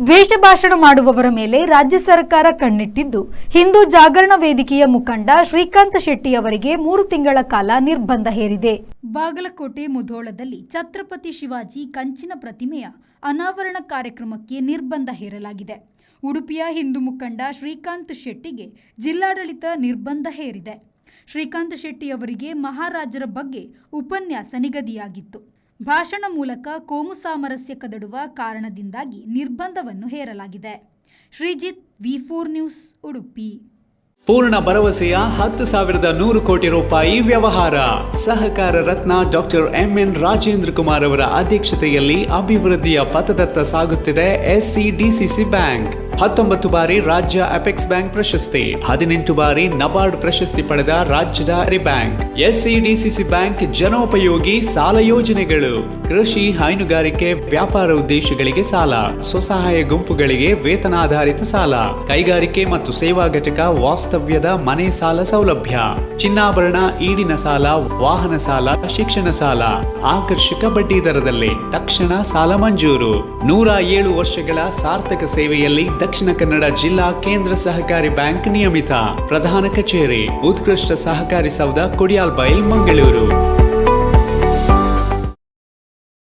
ದ್ವೇಷ ಭಾಷಣ ಮಾಡುವವರ ಮೇಲೆ ರಾಜ್ಯ ಸರ್ಕಾರ ಕಣ್ಣಿಟ್ಟಿದ್ದು, ಹಿಂದೂ ಜಾಗರಣ ವೇದಿಕೆಯ ಮುಖಂಡ ಶ್ರೀಕಾಂತ್ ಶೆಟ್ಟಿ ಅವರಿಗೆ 3 ತಿಂಗಳ ಕಾಲ ನಿರ್ಬಂಧ ಹೇರಿದೆ. ಬಾಗಲಕೋಟೆ ಮುಧೋಳದಲ್ಲಿ ಛತ್ರಪತಿ ಶಿವಾಜಿ ಕಂಚಿನ ಪ್ರತಿಮೆಯ ಅನಾವರಣ ಕಾರ್ಯಕ್ರಮಕ್ಕೆ ನಿರ್ಬಂಧ ಹೇರಲಾಗಿದೆ. ಉಡುಪಿಯ ಹಿಂದೂ ಮುಖಂಡ ಶ್ರೀಕಾಂತ್ ಶೆಟ್ಟಿಗೆ ಜಿಲ್ಲಾಡಳಿತ ನಿರ್ಬಂಧ ಹೇರಿದೆ. ಶ್ರೀಕಾಂತ್ ಶೆಟ್ಟಿ ಅವರಿಗೆ ಮಹಾರಾಜರ ಬಗ್ಗೆ ಉಪನ್ಯಾಸ ನಿಗದಿಯಾಗಿತ್ತು. ಭಾಷಣ ಮೂಲಕ ಕೋಮು ಸಾಮರಸ್ಯ ಕದಡುವ ಕಾರಣದಿಂದಾಗಿ ನಿರ್ಬಂಧವನ್ನು ಹೇರಲಾಗಿದೆ. Sreejith, V4 news, Udupi. ಪೂರ್ಣ ಭರವಸೆಯ 10,100 ಕೋಟಿ ರೂಪಾಯಿ ವ್ಯವಹಾರ. ಸಹಕಾರ ರತ್ನ ಡಾಕ್ಟರ್ MN ರಾಜೇಂದ್ರ ಕುಮಾರ್ ಅವರ ಅಧ್ಯಕ್ಷತೆಯಲ್ಲಿ ಅಭಿವೃದ್ಧಿಯ ಪಥದತ್ತ ಸಾಗುತ್ತಿದೆ SCDCC ಬ್ಯಾಂಕ್. 19 ಬಾರಿ ರಾಜ್ಯ ಅಪೆಕ್ಸ್ ಬ್ಯಾಂಕ್ ಪ್ರಶಸ್ತಿ, 18 ಬಾರಿ ನಬಾರ್ಡ್ ಪ್ರಶಸ್ತಿ ಪಡೆದ ರಾಜ್ಯದ ಬ್ಯಾಂಕ್. SCDCC ಬ್ಯಾಂಕ್ ಜನೋಪಯೋಗಿ ಸಾಲ ಯೋಜನೆಗಳು, ಕೃಷಿ, ಹೈನುಗಾರಿಕೆ, ವ್ಯಾಪಾರ ಉದ್ದೇಶಗಳಿಗೆ ಸಾಲ, ಸ್ವಸಹಾಯ ಗುಂಪುಗಳಿಗೆ ವೇತನಾಧಾರಿತ ಸಾಲ, ಕೈಗಾರಿಕೆ ಮತ್ತು ಸೇವಾ ಘಟಕ ವಾಸ್ತವ್ಯದ ಮನೆ ಸಾಲ ಸೌಲಭ್ಯ, ಚಿನ್ನಾಭರಣ, ಈಡಿನ ಸಾಲ, ವಾಹನ ಸಾಲ, ಶಿಕ್ಷಣ ಸಾಲ, ಆಕರ್ಷಕ ಬಡ್ಡಿ ದರದಲ್ಲಿ ತಕ್ಷಣ ಸಾಲ ಮಂಜೂರು. 107 ವರ್ಷಗಳ ಸಾರ್ಥಕ ಸೇವೆಯಲ್ಲಿ ದಕ್ಷಿಣ ಕನ್ನಡ ಜಿಲ್ಲಾ ಕೇಂದ್ರ ಸಹಕಾರಿ ಬ್ಯಾಂಕ್ ನಿಯಮಿತ. ಪ್ರಧಾನ ಕಚೇರಿ, ಉತ್ಕೃಷ್ಟ ಸಹಕಾರಿ ಸೌಧ, ಕೊಡಿಯಾಲ್ ಬೈಲ್, ಮಂಗಳೂರು.